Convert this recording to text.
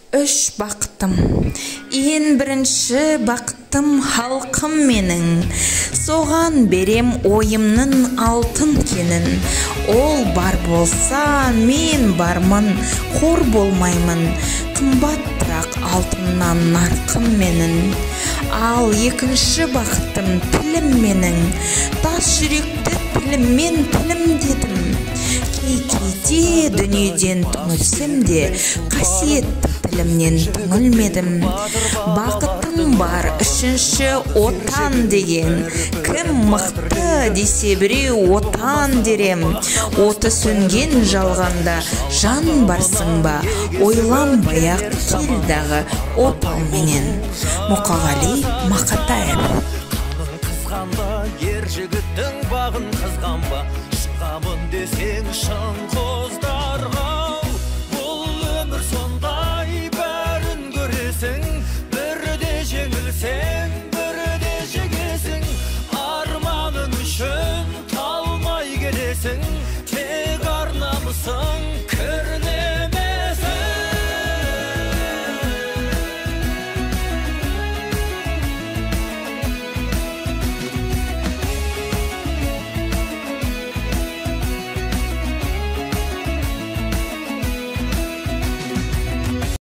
Үш бақытым, ең бірінші бақытым халқым менің, соған берем ойымның алтын кенін. Ол бар болса, мен бармын, қор болмаймын, қымбат бірақ алтыннан нарқым менің. Ал екінші бақытым тілім менің, тас жүректі тіліммен тілім дедім. Кейде дүниеден түңілсем де, қасиетті тілімнен түңілмедім. Бақытым бар үшінші отан деген, кім мықты десе біреу отан дерем. Оты сөнген жалғанда жан барсың ба, ойланбай-ақ кел дағы отан менен. Мұқағали Мақатаев. Қызғанба, ер жігіттің бағын қызғанба, шығамын десең шың қоздарға.